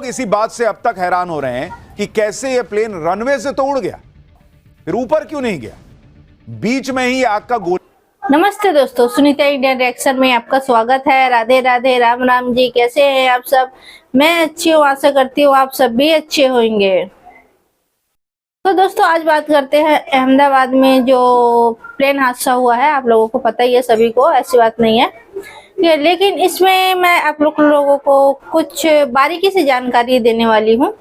इसी बात से अब तक हैरान हो रहे हैं कि कैसे यह प्लेन रनवे से तो उड़ गया, फिर ऊपर क्यों नहीं गया, बीच में ही आग का गोला। नमस्ते दोस्तों, सुनीता इंडियन रिएक्शन में आपका स्वागत है। राधे राधे, राम राम जी। कैसे हैं आप सब? मैं अच्छी हूँ, आशा करती हूँ आप सब भी अच्छे होंगे। तो दोस्तों आज बात करते हैं अहमदाबाद में जो प्लेन हादसा हुआ है। आप लोगों को पता ही है, सभी को, ऐसी बात नहीं है। लेकिन इसमें मैं आप लोगों को कुछ बारीकी से जानकारी देने वाली हूँ।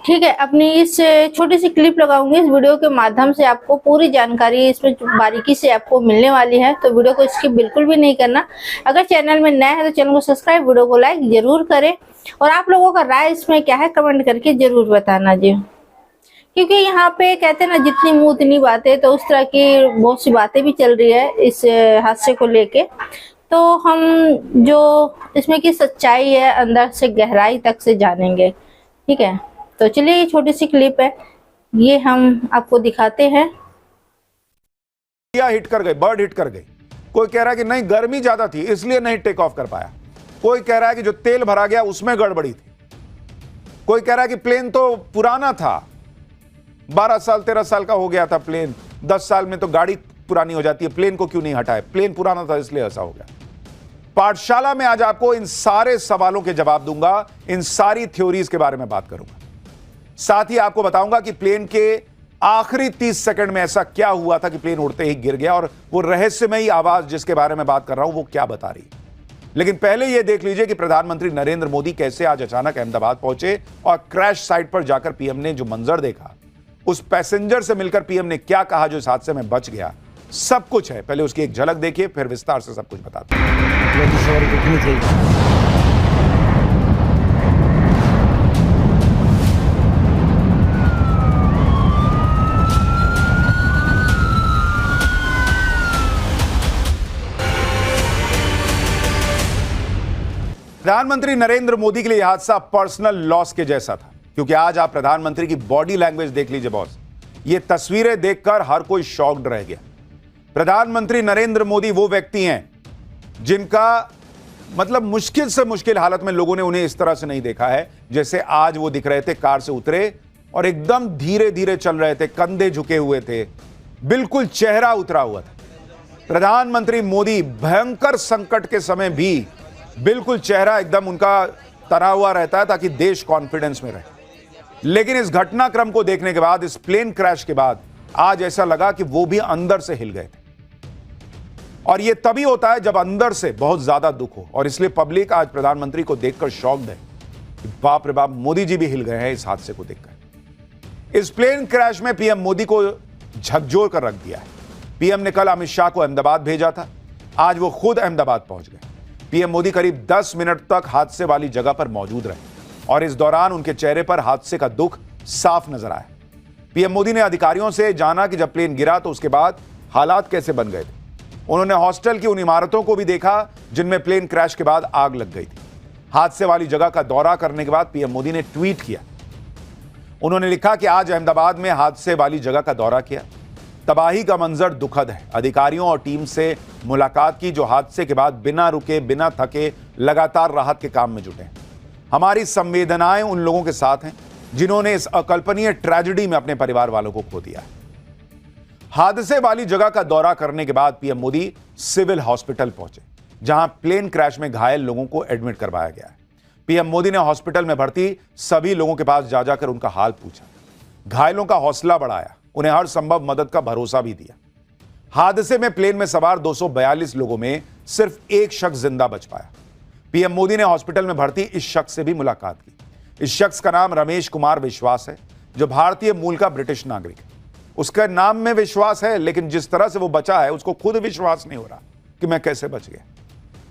ठीक है, अपनी इस छोटी सी क्लिप लगाऊंगी। इस वीडियो के माध्यम से आपको पूरी जानकारी इसमें बारीकी से आपको मिलने वाली है, तो वीडियो को स्किप बिल्कुल भी नहीं करना। अगर चैनल में नया है तो चैनल को सब्सक्राइब, वीडियो को लाइक जरूर करें और आप लोगों का राय इसमें क्या है कमेंट करके जरूर बताना जी। क्योंकि यहाँ पे कहते हैं ना, जितनी मुंह उतनी बातें, तो उस तरह की बहुत सी बातें भी चल रही है इस हादसे को लेके। तो हम जो इसमें की सच्चाई है अंदर से गहराई तक से जानेंगे। ठीक है, तो चलिए ये छोटी सी क्लिप है, ये हम आपको दिखाते हैं। हिट कर गए, बर्ड हिट कर गई। कोई कह रहा है कि नहीं गर्मी ज्यादा थी इसलिए नहीं टेक ऑफ कर पाया। कोई कह रहा है कि जो तेल भरा गया उसमें गड़बड़ी थी। कोई कह रहा है कि प्लेन तो पुराना था, 12 साल 13 साल का हो गया था प्लेन। 10 साल में तो गाड़ी पुरानी हो जाती है, प्लेन को क्यों नहीं हटाए, प्लेन पुराना था इसलिए ऐसा हो गया। पाठशाला में आज आपको इन सारे सवालों के जवाब दूंगा, इन सारी थ्योरीज के बारे में बात करूंगा। साथ ही आपको बताऊंगा कि प्लेन के आखिरी 30 सेकंड में ऐसा क्या हुआ था कि प्लेन उड़ते ही गिर गया, और वो रहस्यमयी आवाज जिसके बारे में बात कर रहा हूं वो क्या बता रही। लेकिन पहले यह देख लीजिए कि प्रधानमंत्री नरेंद्र मोदी कैसे आज अचानक अहमदाबाद पहुंचे और क्रैश साइट पर जाकर पीएम ने जो मंजर देखा, उस पैसेंजर से मिलकर पीएम ने क्या कहा जो इस हादसे में बच गया, सब कुछ है। पहले उसकी एक झलक देखिए, फिर विस्तार से सब कुछ बताते हैं। प्रधानमंत्री नरेंद्र मोदी के लिए यह हादसा पर्सनल लॉस के जैसा था, क्योंकि आज आप प्रधानमंत्री की बॉडी लैंग्वेज देख लीजिए बॉस। ये तस्वीरें देखकर हर कोई शॉक्ड रह गया। प्रधानमंत्री नरेंद्र मोदी वो व्यक्ति हैं जिनका मतलब मुश्किल से मुश्किल हालत में लोगों ने उन्हें इस तरह से नहीं देखा है जैसे आज वो दिख रहे थे। कार से उतरे और एकदम धीरे धीरे चल रहे थे, कंधे झुके हुए थे, बिल्कुल चेहरा उतरा हुआ था। प्रधानमंत्री मोदी भयंकर संकट के समय भी बिल्कुल चेहरा एकदम उनका तना हुआ रहता है ताकि देश कॉन्फिडेंस में रहे। लेकिन इस घटनाक्रम को देखने के बाद, इस प्लेन क्रैश के बाद, आज ऐसा लगा कि वो भी अंदर से हिल गए थे। और ये तभी होता है जब अंदर से बहुत ज्यादा दुख हो, और इसलिए पब्लिक आज प्रधानमंत्री को देखकर शॉक्ड है कि बाप रे बाप, मोदी जी भी हिल गए हैं इस हादसे को देखकर। इस प्लेन क्रैश में पीएम मोदी को झकझोर कर रख दिया है। पीएम ने कल अमित शाह को अहमदाबाद भेजा था, आज वो खुद अहमदाबाद पहुंच गए। पीएम मोदी करीब 10 मिनट तक हादसे वाली जगह पर मौजूद रहे और इस दौरान उनके चेहरे पर हादसे का दुख साफ नजर आया। पीएम मोदी ने अधिकारियों से जाना कि जब प्लेन गिरा तो उसके बाद हालात कैसे बन गए थे। उन्होंने हॉस्टल की उन इमारतों को भी देखा जिनमें प्लेन क्रैश के बाद आग लग गई थी। हादसे वाली जगह का दौरा करने के बाद पीएम मोदी ने ट्वीट किया। उन्होंने लिखा कि आज अहमदाबाद में हादसे वाली जगह का दौरा किया, तबाही का मंजर दुखद है। अधिकारियों और टीम से मुलाकात की जो हादसे के बाद बिना रुके बिना थके लगातार राहत के काम में जुटे हैं। हमारी संवेदनाएं उन लोगों के साथ हैं जिन्होंने इस अकल्पनीय ट्रेजेडी में अपने परिवार वालों को खो दिया है। हादसे वाली जगह का दौरा करने के बाद पीएम मोदी सिविल हॉस्पिटल पहुंचे, जहां प्लेन क्रैश में घायल लोगों को एडमिट करवाया गया है। पीएम मोदी ने हॉस्पिटल में भर्ती सभी लोगों के पास जाकर उनका हाल पूछा, घायलों का हौसला बढ़ाया, उन्हें हर संभव मदद का भरोसा भी दिया। हादसे में प्लेन में सवार 242 लोगों में सिर्फ एक शख्स जिंदा बच पाया। पीएम मोदी ने हॉस्पिटल में भर्ती इस शख्स से भी मुलाकात की। इस शख्स का नाम रमेश कुमार विश्वास है, जो भारतीय मूल का ब्रिटिश नागरिक है। उसका नाम में विश्वास है, लेकिन जिस तरह से वो बचा है उसको खुद विश्वास नहीं हो रहा कि मैं कैसे बच गया।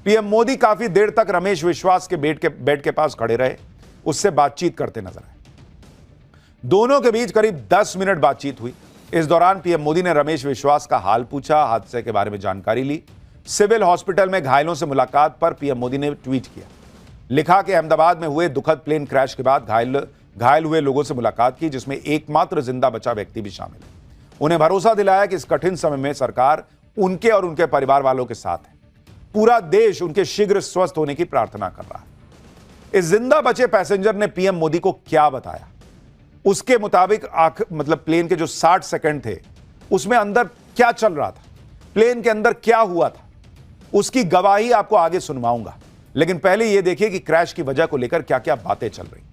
पीएम मोदी काफी देर तक रमेश विश्वास के बेड के पास खड़े रहे, उससे बातचीत करते नजर आए। दोनों के बीच करीब 10 मिनट बातचीत हुई। इस दौरान पीएम मोदी ने रमेश विश्वास का हाल पूछा, हादसे के बारे में जानकारी ली। सिविल हॉस्पिटल में घायलों से मुलाकात पर पीएम मोदी ने ट्वीट किया, लिखा कि अहमदाबाद में हुए दुखद प्लेन क्रैश के बाद घायल हुए लोगों से मुलाकात की, जिसमें एकमात्र जिंदा बचा व्यक्ति भी शामिल है। उन्हें भरोसा दिलाया कि इस कठिन समय में सरकार उनके और उनके परिवार वालों के साथ है। पूरा देश उनके शीघ्र स्वस्थ होने की प्रार्थना कर रहा है। इस जिंदा बचे पैसेंजर ने पीएम मोदी को क्या बताया, उसके मुताबिक मतलब प्लेन के जो 60 सेकंड थे उसमें अंदर क्या चल रहा था, प्लेन के अंदर क्या हुआ था, उसकी गवाही आपको आगे सुनवाऊंगा। लेकिन पहले यह देखिए कि क्रैश की वजह को लेकर क्या क्या बातें चल रही।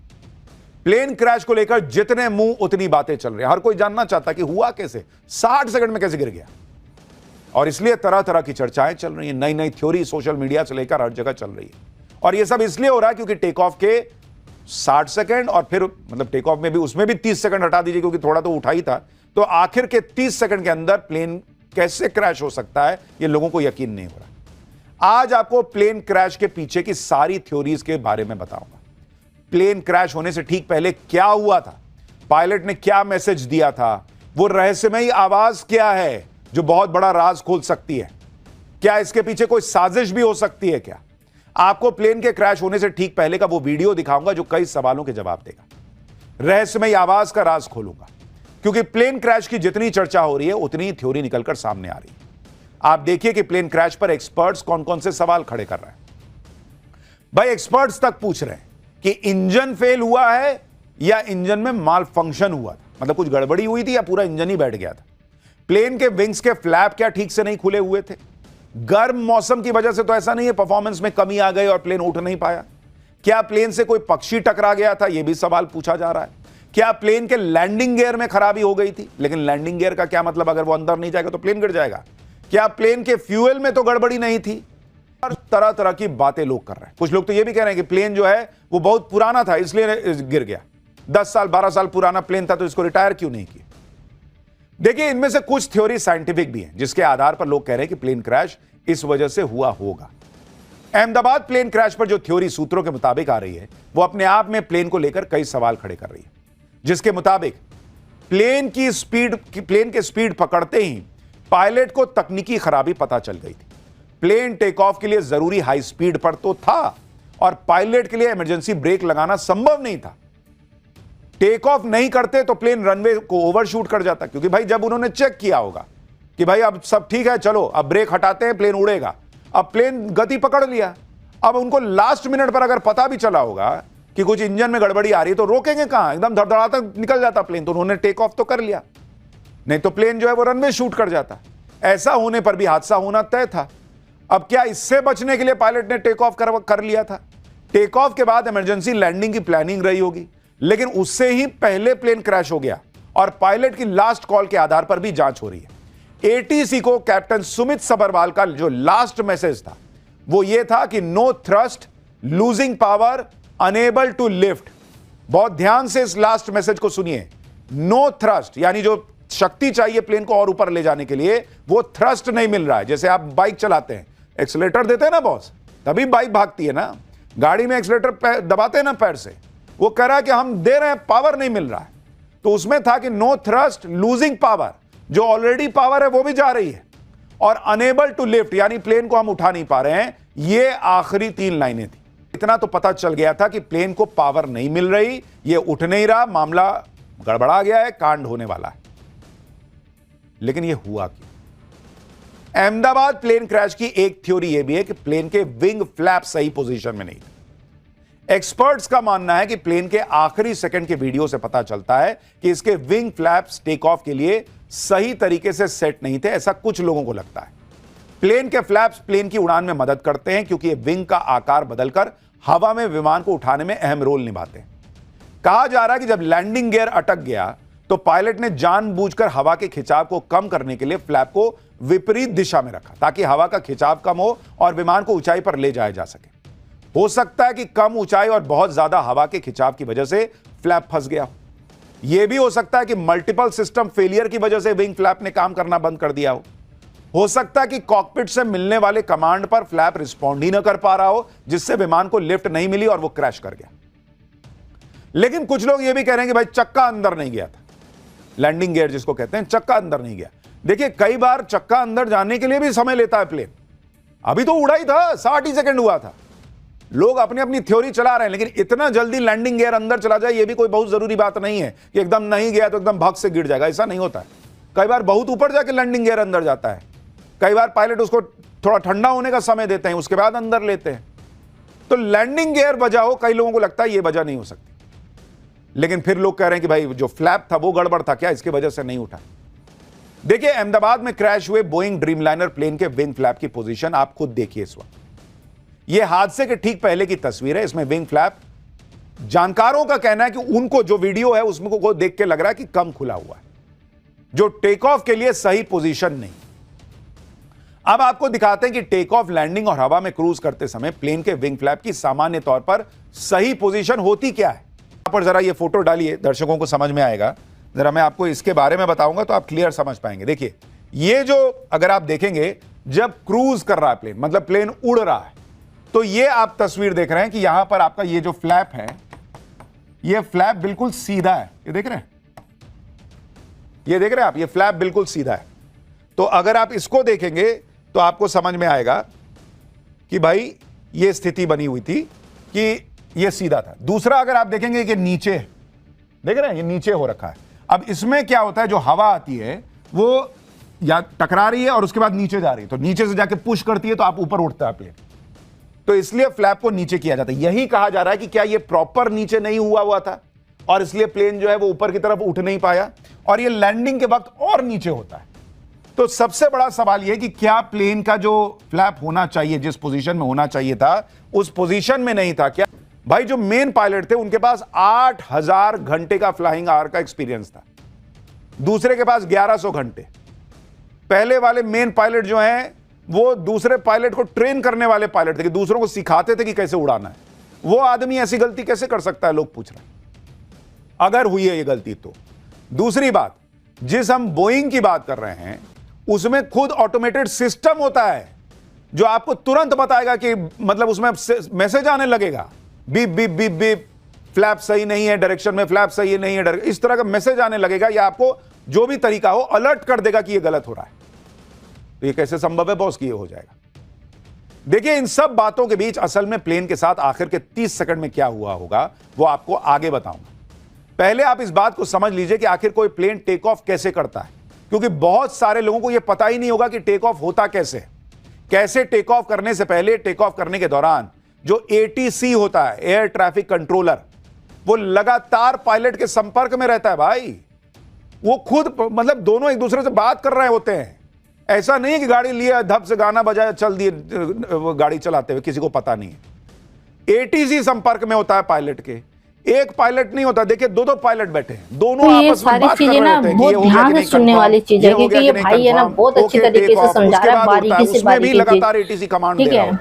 प्लेन क्रैश को लेकर जितने मुंह उतनी बातें चल रही। हर कोई जानना चाहता कि हुआ कैसे, 60 सेकंड में कैसे गिर गया, और इसलिए तरह तरह की चर्चाएं चल रही हैं, नई नई थ्योरी सोशल मीडिया से लेकर हर जगह चल रही है। और यह सब इसलिए हो रहा है क्योंकि टेक ऑफ के 60 सेकंड और फिर मतलब टेक ऑफ में भी, उसमें भी 30 सेकंड हटा दीजिए क्योंकि थोड़ा तो उठा ही था, तो आखिर के 30 सेकंड के अंदर प्लेन कैसे क्रैश हो सकता है यह लोगों को यकीन नहीं हो रहा। आज आपको प्लेन क्रैश के पीछे की सारी थ्योरीज के बारे में बताऊंगा। प्लेन क्रैश होने से ठीक पहले क्या हुआ था, पायलट ने क्या मैसेज दिया था, वो रहस्यमयी आवाज क्या है जो बहुत बड़ा राज खोल सकती है, क्या इसके पीछे कोई साजिश भी हो सकती है क्या। आपको प्लेन के क्रैश होने से ठीक पहले का वो वीडियो दिखाऊंगा जो कई सवालों के जवाब देगा। रहस्यमयी आवाज का राज खोलूंगा, क्योंकि प्लेन क्रैश की जितनी चर्चा हो रही है उतनी थ्योरी निकलकर सामने आ रही है। आप देखिए कि प्लेन क्रैश पर एक्सपर्ट्स कौन कौन से सवाल खड़े कर रहे हैं। भाई एक्सपर्ट्स तक पूछ रहे हैं कि इंजन फेल हुआ है या इंजन में माल फंक्शन हुआ था, मतलब कुछ गड़बड़ी हुई थी या पूरा इंजन ही बैठ गया था। प्लेन के विंग्स के फ्लैप क्या ठीक से नहीं खुले हुए थे? गर्म मौसम की वजह से तो ऐसा नहीं है परफॉर्मेंस में कमी आ गई और प्लेन उठ नहीं पाया? क्या प्लेन से कोई पक्षी टकरा गया था? यह भी सवाल पूछा जा रहा है। क्या प्लेन के लैंडिंग गियर में खराबी हो गई थी? लेकिन लैंडिंग गियर का क्या मतलब, अगर वो अंदर नहीं जाएगा तो प्लेन गिर जाएगा। क्या प्लेन के फ्यूल में तो गड़बड़ी नहीं थी? और तरह तरह की बातें लोग कर रहे हैं। कुछ लोग तो यह भी कह रहे हैं कि प्लेन जो है वो बहुत पुराना था इसलिए गिर गया, 10 साल 12 साल पुराना प्लेन था तो इसको रिटायर क्यों नहीं किया। देखिए, इनमें से कुछ थ्योरी साइंटिफिक भी हैं जिसके आधार पर लोग कह रहे हैं कि प्लेन क्रैश इस वजह से हुआ होगा। अहमदाबाद प्लेन क्रैश पर जो थ्योरी सूत्रों के मुताबिक आ रही है वो अपने आप में प्लेन को लेकर कई सवाल खड़े कर रही है, जिसके मुताबिक प्लेन के स्पीड पकड़ते ही पायलट को तकनीकी खराबी पता चल गई थी। प्लेन टेक ऑफ के लिए जरूरी हाई स्पीड पर तो था और पायलट के लिए इमरजेंसी ब्रेक लगाना संभव नहीं था। टेक ऑफ नहीं करते तो प्लेन रनवे को ओवरशूट कर जाता, क्योंकि भाई जब उन्होंने चेक किया होगा कि भाई अब सब ठीक है, चलो अब ब्रेक हटाते हैं, प्लेन उड़ेगा। अब प्लेन गति पकड़ लिया, अब उनको लास्ट मिनट पर अगर पता भी चला होगा कि कुछ इंजन में गड़बड़ी आ रही है तो रोकेंगे कहां, एकदम धड़धड़ाता निकल जाता प्लेन। तो उन्होंने टेक ऑफ तो कर लिया, नहीं तो प्लेन जो है वो रनवे शूट कर जाता। ऐसा होने पर भी हादसा होना तय था। अब क्या इससे बचने के लिए पायलट ने टेक ऑफ कर लिया था? टेक ऑफ के बाद इमरजेंसी लैंडिंग की प्लानिंग रही होगी, लेकिन उससे ही पहले प्लेन क्रैश हो गया और पायलट की लास्ट कॉल के आधार पर भी जांच हो रही है। एटीसी को कैप्टन सुमित सबरवाल का जो लास्ट मैसेज था वो ये था कि no thrust, losing power, unable to lift. बहुत ध्यान से इस लास्ट मैसेज को सुनिए। नो थ्रस्ट यानी जो शक्ति चाहिए प्लेन को और ऊपर ले जाने के लिए वो थ्रस्ट नहीं मिल रहा है। जैसे आप बाइक चलाते हैं, एक्सीलरेटर देते हैं ना बॉस, तभी बाइक भागती है ना। गाड़ी में एक्सीलरेटर दबाते हैं ना पैर से, वो कह रहा है कि हम दे रहे हैं, पावर नहीं मिल रहा है। तो उसमें था कि नो थ्रस्ट, लूजिंग पावर, जो ऑलरेडी पावर है वो भी जा रही है, और अनेबल टू लिफ्ट यानी प्लेन को हम उठा नहीं पा रहे हैं। ये आखिरी 3 लाइनें थी। इतना तो पता चल गया था कि प्लेन को पावर नहीं मिल रही, ये उठ नहीं रहा, मामला गड़बड़ा गया है, कांड होने वाला है। लेकिन ये हुआ क्यों? अहमदाबाद प्लेन क्रैश की एक थ्योरी यह भी है कि प्लेन के विंग फ्लैप सही पोजीशन में नहीं थे। एक्सपर्ट्स का मानना है कि प्लेन के आखिरी सेकंड के वीडियो से पता चलता है कि इसके विंग फ्लैप्स टेक ऑफ के लिए सही तरीके से सेट नहीं थे, ऐसा कुछ लोगों को लगता है। प्लेन के फ्लैप्स प्लेन की उड़ान में मदद करते हैं क्योंकि ये विंग का आकार बदलकर हवा में विमान को उठाने में अहम रोल निभाते हैं। कहा जा रहा है कि जब लैंडिंग गियर अटक गया तो पायलट ने जानबूझकर हवा के खिंचाव को कम करने के लिए फ्लैप को विपरीत दिशा में रखा ताकि हवा का खिंचाव कम हो और विमान को ऊंचाई पर ले जाया जा सके। हो सकता है कि कम ऊंचाई और बहुत ज्यादा हवा के खिंचाव की वजह से फ्लैप फंस गया हो। यह भी हो सकता है कि मल्टीपल सिस्टम फेलियर की वजह से विंग फ्लैप ने काम करना बंद कर दिया हो सकता है कि कॉकपिट से मिलने वाले कमांड पर फ्लैप रिस्पॉन्ड ही ना कर पा रहा हो, जिससे विमान को लिफ्ट नहीं मिली और वो क्रैश कर गया। लेकिन कुछ लोग यह भी कह रहे हैं कि भाई चक्का अंदर नहीं गया था, लैंडिंग गियर जिसको कहते हैं, चक्का अंदर नहीं गया। देखिए, कई बार चक्का अंदर जाने के लिए भी समय लेता है प्लेन। अभी तो उड़ा ही था, 60 ही सेकंड हुआ था। लोग अपनी अपनी थ्योरी चला रहे हैं, लेकिन इतना जल्दी लैंडिंग गियर अंदर चला जाए, यह भी कोई बहुत जरूरी बात नहीं है कि एकदम नहीं गया तो एकदम भग से गिर जाएगा, ऐसा नहीं होता है। कई बार बहुत ऊपर जाके लैंडिंग गियर अंदर जाता है। कई बार पायलट उसको थोड़ा ठंडा होने का समय देते हैं, उसके बाद अंदर लेते हैं। तो लैंडिंग गियर वजह हो, कई लोगों को लगता है ये वजह नहीं हो सकती, लेकिन फिर लोग कह रहे हैं कि भाई जो फ्लैप था वो गड़बड़ था क्या, इसकी वजह से नहीं उठा। देखिए अहमदाबाद में क्रैश हुए बोइंग ड्रीमलाइनर प्लेन के विंग फ्लैप की पोजीशन आप खुद देखिए इस वक्त। यह हादसे के ठीक पहले की तस्वीर है। इसमें विंग फ्लैप, जानकारों का कहना है कि उनको जो वीडियो है उसमें को देख के लग रहा है कि कम खुला हुआ है, जो टेक ऑफ के लिए सही पोजीशन नहीं। अब आपको दिखाते हैं कि टेक ऑफ, लैंडिंग और हवा में क्रूज करते समय प्लेन के विंग फ्लैप की सामान्य तौर पर सही पोजीशन होती क्या है। यहां पर जरा ये फोटो डालिए, दर्शकों को समझ में आएगा। जरा मैं आपको इसके बारे में बताऊंगा तो आप क्लियर समझ पाएंगे। देखिए ये जो, अगर आप देखेंगे जब क्रूज कर रहा है प्लेन, मतलब प्लेन उड़ रहा है, तो ये आप तस्वीर देख रहे हैं कि यहां पर आपका ये जो फ्लैप है, ये फ्लैप बिल्कुल सीधा है। ये देख रहे हैं, ये देख रहे हैं आप, ये फ्लैप बिल्कुल सीधा है। तो अगर आप इसको देखेंगे तो आपको समझ में आएगा कि भाई ये स्थिति बनी हुई थी कि ये सीधा था। दूसरा अगर आप देखेंगे कि नीचे, देख रहे हैं ये नीचे हो रखा है। अब इसमें क्या होता है, जो हवा आती है वो या टकरा रही है और उसके बाद नीचे जा रही है, तो नीचे से जाके पुश करती है तो आप ऊपर उठता है प्लेन, तो इसलिए फ्लैप को नीचे किया जाता है। यही कहा जा रहा है कि क्या ये प्रॉपर नीचे नहीं हुआ था और इसलिए प्लेन जो है वो ऊपर की तरफ उठ नहीं पाया और ये लैंडिंग के वक्त और नीचे होता है। तो सबसे बड़ा सवाल यह कि क्या प्लेन का जो फ्लैप होना चाहिए, जिस पोजीशन में होना चाहिए था, उस पोजीशन में नहीं था क्या। भाई जो मेन पायलट थे उनके पास 8000 घंटे का फ्लाइंग आवर का एक्सपीरियंस था, दूसरे के पास 1100 घंटे। पहले वाले मेन पायलट जो हैं वो दूसरे पायलट को ट्रेन करने वाले पायलट थे कि दूसरों को सिखाते थे कि कैसे उड़ाना है। वो आदमी ऐसी गलती कैसे कर सकता है, लोग पूछ रहे हैं, अगर हुई है ये गलती तो। दूसरी बात, जिस हम बोइंग की बात कर रहे हैं उसमें खुद ऑटोमेटेड सिस्टम होता है जो आपको तुरंत बताएगा कि, मतलब उसमें मैसेज आने लगेगा, beep beep beep beep, flap सही नहीं है डायरेक्शन में, फ्लैप सही नहीं है, इस तरह का मैसेज आने लगेगा, या आपको जो भी तरीका हो अलर्ट कर देगा कि ये गलत हो रहा है। तो ये कैसे संभव है बॉस कि ये हो जाएगा। देखिए इन सब बातों के बीच असल में प्लेन के साथ आखिर के 30 सेकंड में क्या हुआ होगा वो आपको आगे बताऊंगा। पहले आप इस बात को समझ लीजिए कि आखिर कोई प्लेन टेक ऑफ कैसे करता है, क्योंकि बहुत सारे लोगों को यह पता ही नहीं होगा कि टेक ऑफ होता कैसे। कैसे टेक ऑफ करने से पहले, टेक ऑफ करने के दौरान जो एटीसी होता है, एयर ट्रैफिक कंट्रोलर, वो लगातार पायलट के संपर्क में रहता है। भाई वो खुद, मतलब दोनों एक दूसरे से बात कर रहे होते हैं। ऐसा नहीं है कि गाड़ी लिए धप से गाना बजाया चल दिए गाड़ी चलाते हुए, किसी को पता नहीं है। एटीसी संपर्क में होता है पायलट के, एक पायलट नहीं होता। देखिए दो पायलट बैठे हैं, दोनों तो आपस में बात कर रहे होते हैं कि ये हो गया कि नहीं, सुनने वाली चीज है, क्योंकि ये भाई है ना बहुत अच्छी तरीके से समझा रहा है, बारीकी से उसमें भी लगातार एटीसी कमांड दे रहा है।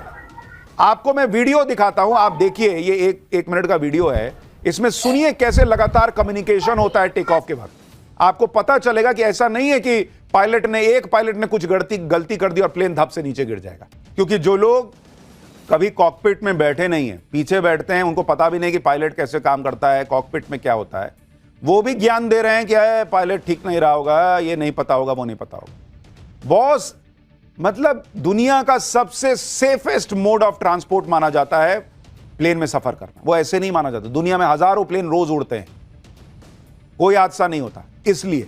आपको मैं वीडियो दिखाता हूं, आप देखिए, ये एक मिनट का वीडियो है, इसमें सुनिए कैसे लगातार कम्युनिकेशन होता है टेक ऑफ के वक्त। आपको पता चलेगा कि ऐसा नहीं है कि एक पायलट ने कुछ गलती कर दी और प्लेन धप से नीचे गिर जाएगा। क्योंकि जो लोग कभी कॉकपिट में बैठे नहीं है, पीछे बैठते हैं, उनको पता भी नहीं कि पायलट कैसे काम करता है, कॉकपिट में क्या होता है, वो भी ज्ञान दे रहे हैं कि पायलट ठीक नहीं रहा होगा, ये नहीं पता होगा, वो नहीं पता होगा। बॉस, मतलब दुनिया का सबसे सेफेस्ट मोड ऑफ ट्रांसपोर्ट माना जाता है प्लेन में सफर करना। वो ऐसे नहीं माना जाता। दुनिया में हजारों प्लेन रोज उड़ते हैं, कोई हादसा नहीं होता, इसलिए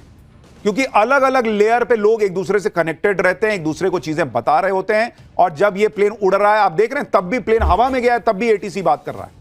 क्योंकि अलग अलग लेयर पे लोग एक दूसरे से कनेक्टेड रहते हैं, एक दूसरे को चीजें बता रहे होते हैं। और जब ये प्लेन उड़ रहा है, आप देख रहे हैं, तब भी प्लेन हवा में गया है, तब भी एटीसी बात कर रहा है।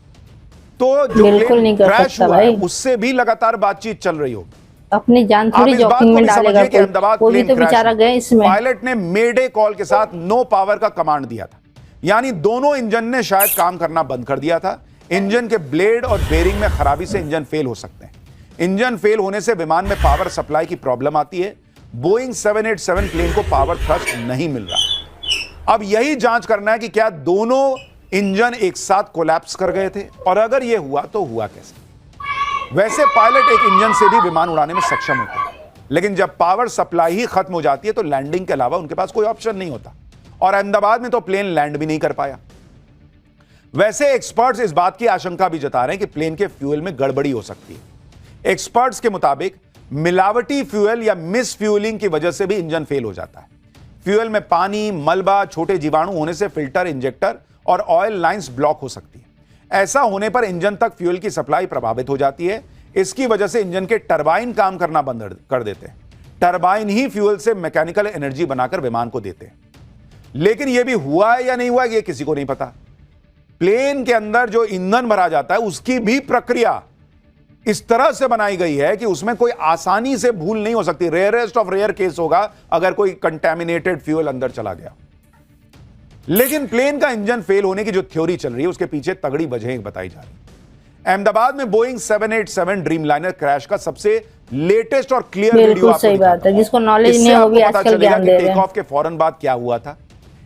तो जो प्लेन क्रैश हुआ है उससे भी लगातार बातचीत चल रही होगी। अपनी जान थोड़ी जोखिम में डालेगा कोई तो बेचारा गया इसमें। पायलट ने मेडे कॉल के साथ नो पावर का कमांड दिया था, यानी दोनों इंजन ने शायद काम करना बंद कर दिया था। इंजन के ब्लेड और बेरिंग में खराबी से इंजन फेल हो सकते हैं। इंजन फेल होने से विमान में पावर सप्लाई की प्रॉब्लम आती है। बोइंग 787 प्लेन को पावर थ्रस्ट नहीं मिल रहा। अब यही जांच करना है कि क्या दोनों इंजन एक साथ कोलैप्स कर गए थे, और अगर यह हुआ तो हुआ कैसे। वैसे पायलट एक इंजन से भी विमान उड़ाने में सक्षम होते हैं, लेकिन जब पावर सप्लाई ही खत्म हो जाती है तो लैंडिंग के अलावा उनके पास कोई ऑप्शन नहीं होता। और अहमदाबाद में तो प्लेन लैंड भी नहीं कर पाया। वैसे एक्सपर्ट्स इस बात की आशंका भी जता रहे हैं कि प्लेन के फ्यूल में गड़बड़ी हो सकती है। एक्सपर्ट्स के मुताबिक मिलावटी फ्यूल या मिस फ्यूलिंग की वजह से भी इंजन फेल हो जाता है। फ्यूल में पानी, मलबा, छोटे जीवाणु होने से फिल्टर, इंजेक्टर और ऑयल लाइंस ब्लॉक हो सकती है। ऐसा होने पर इंजन तक फ्यूल की सप्लाई प्रभावित हो जाती है। इसकी वजह से इंजन के टरबाइन काम करना बंद कर देते हैं। टरबाइन ही फ्यूल से मैकेनिकल एनर्जी बनाकर विमान को देते हैं। लेकिन यह भी हुआ है या नहीं हुआ, यह किसी को नहीं पता। प्लेन के अंदर जो ईंधन भरा जाता है उसकी भी प्रक्रिया इस तरह से बनाई गई है कि उसमें कोई आसानी से भूल नहीं हो सकती। रेयरेस्ट ऑफ रेयर केस होगा अगर कोई कंटेमिनेटेड फ्यूल अंदर चला गया। लेकिन प्लेन का इंजन फेल होने की जो थ्योरी चल रही है उसके पीछे तगड़ी वजहें बताई जा रही है। अहमदाबाद में बोइंग 787 ड्रीमलाइनर क्रैश का सबसे लेटेस्ट और क्लियर वीडियो आपको सही बात है, जिसको नॉलेज नहीं हो भी आजकल ज्ञान दे रहे हैं। टेक ऑफ के फौरन बाद क्या हुआ था।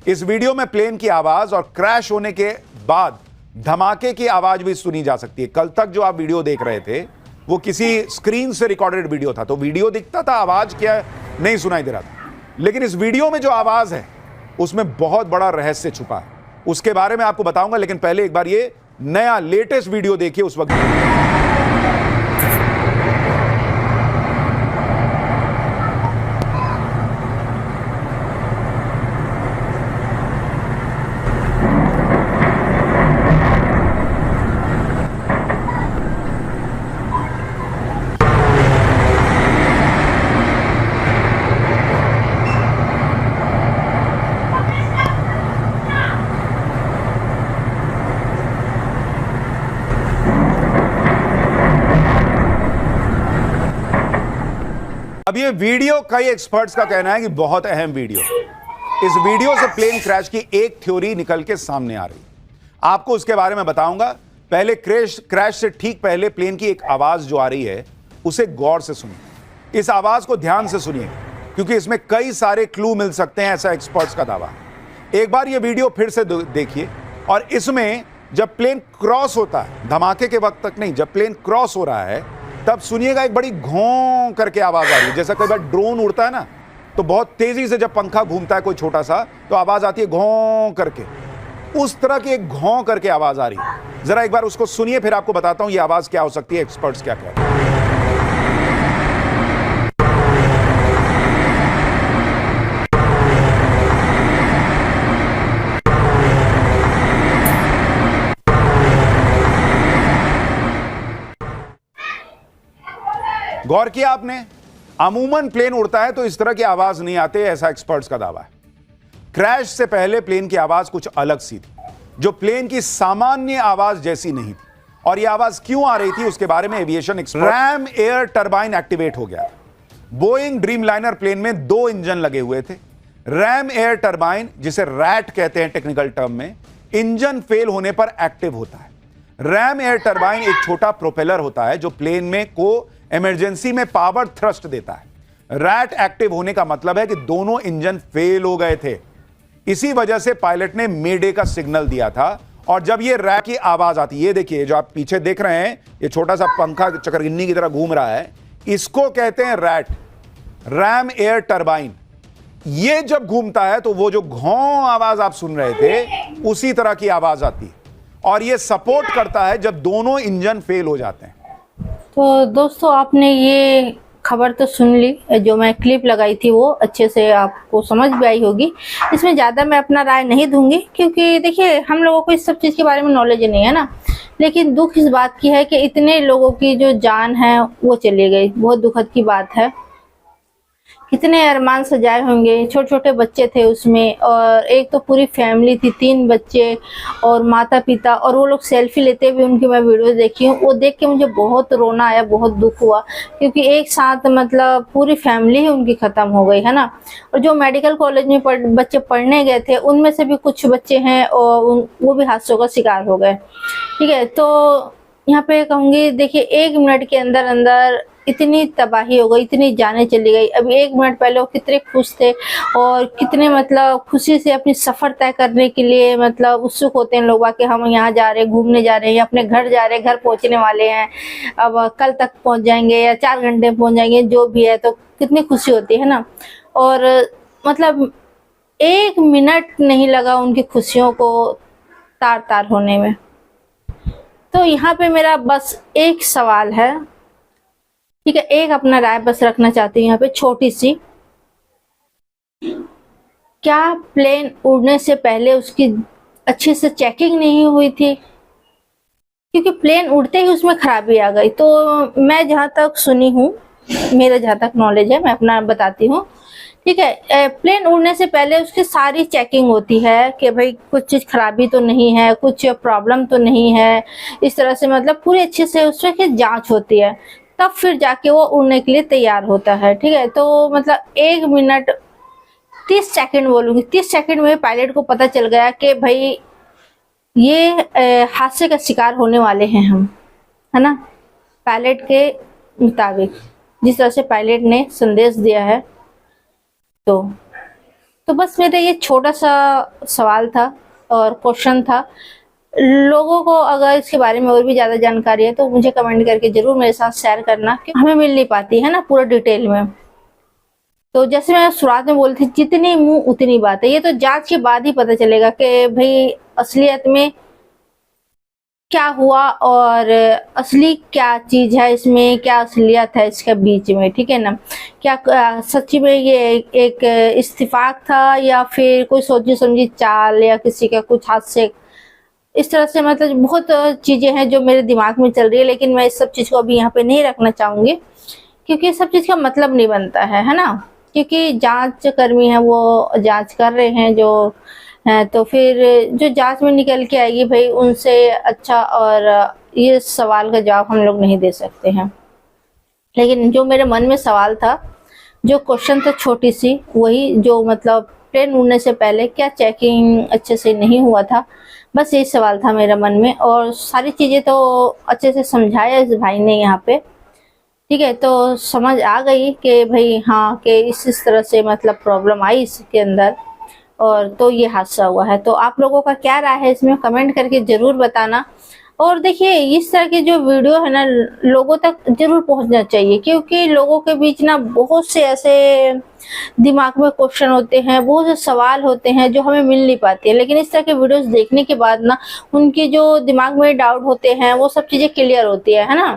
इस वीडियो में प्लेन की आवाज और क्रैश होने के बाद धमाके की आवाज भी सुनी जा सकती है। कल तक जो आप वीडियो देख रहे थे वो किसी स्क्रीन से रिकॉर्डेड वीडियो था, तो वीडियो दिखता था, आवाज क्या नहीं सुनाई दे रहा था। लेकिन इस वीडियो में जो आवाज है उसमें बहुत बड़ा रहस्य छुपा है, उसके बारे में आपको बताऊंगा। लेकिन पहले एक बार ये नया लेटेस्ट वीडियो देखिए उस वक्त। अब ये वीडियो कई एक्सपर्ट्स का कहना है कि बहुत अहम वीडियो। इस वीडियो से प्लेन क्रैश की एक थ्योरी निकल के सामने आ रही, आपको उसके बारे में बताऊंगा। पहले क्रैश से ठीक पहले प्लेन की एक आवाज जो आ रही है उसे गौर से सुनिए। इस आवाज को ध्यान से सुनिए क्योंकि इसमें कई सारे क्लू मिल सकते हैं, ऐसा एक्सपर्ट्स का दावा। एक बार ये वीडियो फिर से देखिए और इसमें जब प्लेन क्रॉस होता है, धमाके के वक्त तक नहीं, जब प्लेन क्रॉस हो रहा है तब सुनिएगा एक बड़ी घों करके आवाज आ रही है। जैसा कई बार ड्रोन उड़ता है ना, तो बहुत तेजी से जब पंखा घूमता है कोई छोटा सा, तो आवाज आती है घों करके। उस तरह की एक घों करके आवाज आ रही है। जरा एक बार उसको सुनिए, फिर आपको बताता हूं ये आवाज क्या हो सकती है, एक्सपर्ट्स क्या कहते हैं। गौर किया आपने, अमूमन प्लेन उड़ता है तो इस तरह की आवाज नहीं आती, ऐसा एक्सपर्ट्स का दावा है। क्रैश से पहले प्लेन की आवाज कुछ अलग सी थी, जो प्लेन की सामान्य आवाज जैसी नहीं थी। और यह आवाज क्यों आ रही थी उसके बारे में aviation expert, RAM air turbine activate हो गया। बोइंग ड्रीमलाइनर प्लेन में 2 इंजन लगे हुए थे। रैम एयर टरबाइन, जिसे रैट कहते हैं टेक्निकल टर्म में, इंजन फेल होने पर एक्टिव होता है। रैम एयर टरबाइन एक छोटा प्रोपेलर होता है जो प्लेन में को इमरजेंसी में पावर थ्रस्ट देता है। रैट एक्टिव होने का मतलब है कि दोनों इंजन फेल हो गए थे। इसी वजह से पायलट ने मेडे का सिग्नल दिया था। और जब ये रैट की आवाज आती है, ये देखिए जो आप पीछे देख रहे हैं, ये छोटा सा पंखा चक्रगिन्नी की तरह घूम रहा है, इसको कहते हैं रैट, रैम एयर टरबाइन। ये जब घूमता है तो वो जो घों आवाज आप सुन रहे थे उसी तरह की आवाज आती है। और ये सपोर्ट करता है जब दोनों इंजन फेल हो जाते हैं। तो दोस्तों, आपने ये खबर तो सुन ली, जो मैं क्लिप लगाई थी वो अच्छे से आपको समझ भी आई होगी। इसमें ज़्यादा मैं अपना राय नहीं दूंगी क्योंकि देखिए हम लोगों को इस सब चीज़ के बारे में नॉलेज नहीं है ना। लेकिन दुख इस बात की है कि इतने लोगों की जो जान है वो चली गई, बहुत दुखद की बात है। कितने अरमान सजाए होंगे, छोटे छोटे बच्चे थे उसमें, और एक तो पूरी फैमिली थी, 3 बच्चे और माता पिता, और वो लोग सेल्फी लेते हुए उनकी मैं वीडियो देखी हूँ। वो देख के मुझे बहुत रोना आया, बहुत दुख हुआ क्योंकि एक साथ मतलब पूरी फैमिली ही उनकी खत्म हो गई है ना। और जो मेडिकल कॉलेज में बच्चे पढ़ने गए थे उनमें से भी कुछ बच्चे हैं और वो भी हादसों का शिकार हो गए। ठीक है, तो यहाँ पे कहूँगी देखिए 1 मिनट के अंदर अंदर इतनी तबाही हो गई, इतनी जाने चली गई। अभी 1 मिनट पहले वो कितने खुश थे और कितने मतलब खुशी से अपनी सफर तय करने के लिए मतलब उत्सुक होते हैं लोग कि हम यहाँ जा रहे हैं, घूमने जा रहे हैं, या अपने घर जा रहे हैं, घर पहुँचने वाले हैं, अब कल तक पहुँच जाएंगे या 4 घंटे पहुँच जाएंगे, जो भी है। तो कितनी खुशी होती है ना। और मतलब 1 मिनट नहीं लगा उनकी खुशियों को तार तार होने में। तो यहाँ पे मेरा बस एक सवाल है, ठीक है, एक अपना राय बस रखना चाहती हूँ यहाँ पे छोटी सी। क्या प्लेन उड़ने से पहले उसकी अच्छे से चेकिंग नहीं हुई थी? क्योंकि प्लेन उड़ते ही उसमें खराबी आ गई। तो मैं जहाँ तक सुनी हूँ, मेरा जहाँ तक नॉलेज है मैं अपना बताती हूँ, ठीक ठीक है। प्लेन उड़ने से पहले उसकी सारी चेकिंग होती है कि भाई कुछ चीज खराबी तो नहीं है, कुछ प्रॉब्लम तो नहीं है, इस तरह से मतलब पूरी अच्छे से उसकी जांच होती है, तब फिर जाके वो उड़ने के लिए तैयार होता है। ठीक है, तो मतलब 1 मिनट 30 सेकंड बोलूंगी, 30 सेकंड में पायलट को पता चल गया कि भाई ये हादसे का शिकार होने वाले हैं हम, है ना, पायलट के मुताबिक जिस तरह से पायलट ने संदेश दिया है। तो बस मेरा ये छोटा सा सवाल था और क्वेश्चन था। लोगों को अगर इसके बारे में और भी ज्यादा जानकारी है तो मुझे कमेंट करके जरूर मेरे साथ शेयर करना, कि हमें मिल नहीं पाती है ना पूरा डिटेल में। तो जैसे मैं शुरुआत में बोली थी, जितनी मुंह उतनी बात है। ये तो जांच के बाद ही पता चलेगा कि भाई असलियत में क्या हुआ और असली क्या चीज है इसमें, क्या असलियत है इसके बीच में। ठीक है ना, क्या सच्ची में ये एक इत्तेफाक था या फिर कोई सोची समझी चाल या किसी का कुछ हाथ से, इस तरह से मतलब बहुत चीजें हैं जो मेरे दिमाग में चल रही है। लेकिन मैं इस सब चीज को अभी यहाँ पे नहीं रखना चाहूंगी, क्योंकि इस सब चीज का मतलब नहीं बनता है ना, क्योंकि जांच कर्मी है वो जांच कर रहे हैं जो है, तो फिर जो जांच में निकल के आएगी भाई उनसे अच्छा और ये सवाल का जवाब हम लोग नहीं दे सकते हैं। लेकिन जो मेरे मन में सवाल था, जो क्वेश्चन था छोटी सी, वही जो मतलब प्लेन उड़ने से पहले क्या चेकिंग अच्छे से नहीं हुआ था, बस यही सवाल था मेरे मन में। और सारी चीजें तो अच्छे से समझाया इस भाई ने यहाँ पे। ठीक है, तो समझ आ गई कि भाई हाँ कि इस तरह से मतलब प्रॉब्लम आई इसके अंदर, और तो ये हादसा हुआ है। तो आप लोगों का क्या राय है इसमें कमेंट करके जरूर बताना। और देखिए इस तरह की जो वीडियो है ना लोगों तक जरूर पहुंचना चाहिए, क्योंकि लोगों के बीच ना बहुत से ऐसे दिमाग में क्वेश्चन होते हैं, बहुत से सवाल होते हैं जो हमें मिल नहीं पाती है। लेकिन इस तरह के वीडियोस देखने के बाद ना उनके जो दिमाग में डाउट होते हैं वो सब चीजें क्लियर होती है ना।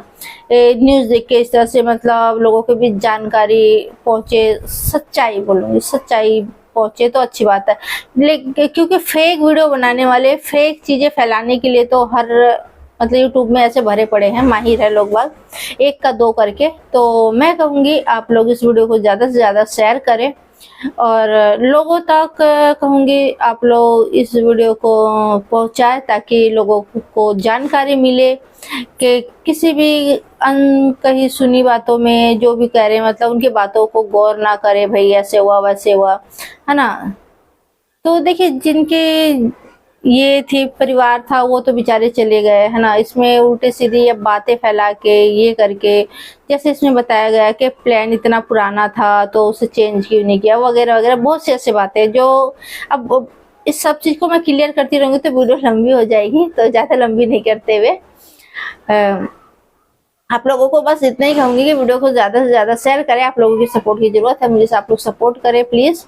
न्यूज देख के इस तरह से मतलब लोगों के बीच जानकारी पहुंचे, सच्चाई बोलूंगी, सच्चाई पहुंचे तो अच्छी बात है। लेकिन क्योंकि फेक वीडियो बनाने वाले, फेक चीजें फैलाने के लिए तो हर मतलब यूट्यूब में ऐसे भरे पड़े हैं, माहिर है लोग बाग, एक का दो करके। तो मैं कहूंगी आप लोग इस वीडियो को ज्यादा से ज्यादा शेयर करें और लोगों तक कहूंगी आप लोग इस वीडियो को पहुंचाएं, ताकि लोगों को जानकारी मिले कि किसी भी कहीं सुनी बातों में जो भी कह रहे हैं मतलब उनकी बातों को गौर ना करे, भाई ऐसे हुआ वैसे हुआ, है ना। तो देखिए जिनके ये थी परिवार था वो तो बेचारे चले गए, है ना। इसमें उल्टे सीधी अब बातें फैला के ये करके, जैसे इसमें बताया गया कि प्लान इतना पुराना था तो उसे चेंज क्यों नहीं किया, वगैरह वगैरह, बहुत सी ऐसी बातें जो अब इस सब चीज को मैं क्लियर करती रहूंगी तो वीडियो लंबी हो जाएगी। तो ज्यादा लंबी नहीं करते हुए आप लोगों को बस इतना ही कहूंगी कि वीडियो को ज्यादा से ज्यादा शेयर करें। आप लोगों की सपोर्ट की जरूरत है मुझे, आप लोग सपोर्ट करें प्लीज।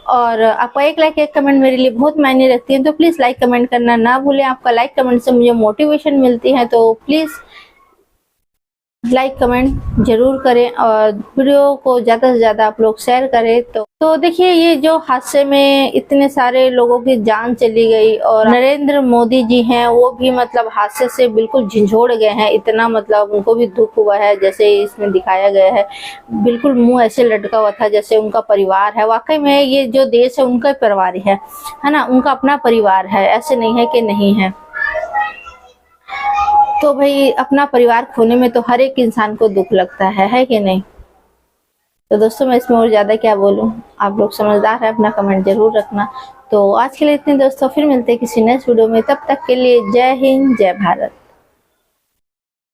और आपका एक लाइक एक कमेंट मेरे लिए बहुत मायने रखती है, तो प्लीज लाइक कमेंट करना ना भूलें। आपका लाइक कमेंट से मुझे मोटिवेशन मिलती है, तो प्लीज लाइक कमेंट जरूर करें और वीडियो को ज्यादा से ज्यादा आप लोग शेयर करें। तो देखिए ये जो हादसे में इतने सारे लोगों की जान चली गई और नरेंद्र मोदी जी हैं वो भी मतलब हादसे से बिल्कुल झंझोड़ गए हैं, इतना मतलब उनको भी दुख हुआ है जैसे इसमें दिखाया गया है। बिल्कुल मुंह ऐसे लटका हुआ था जैसे उनका परिवार है। वाकई में ये जो देश है उनका परिवार है ना, उनका अपना परिवार है, ऐसे नहीं है कि नहीं है। तो भाई अपना परिवार खोने में तो हर एक इंसान को दुख लगता है कि नहीं। तो दोस्तों मैं इसमें और ज्यादा क्या बोलूं, आप लोग समझदार है, अपना कमेंट जरूर रखना। तो आज के लिए इतने दोस्तों, फिर मिलते हैं किसी नेक्स्ट वीडियो में, तब तक के लिए जय हिंद जय भारत।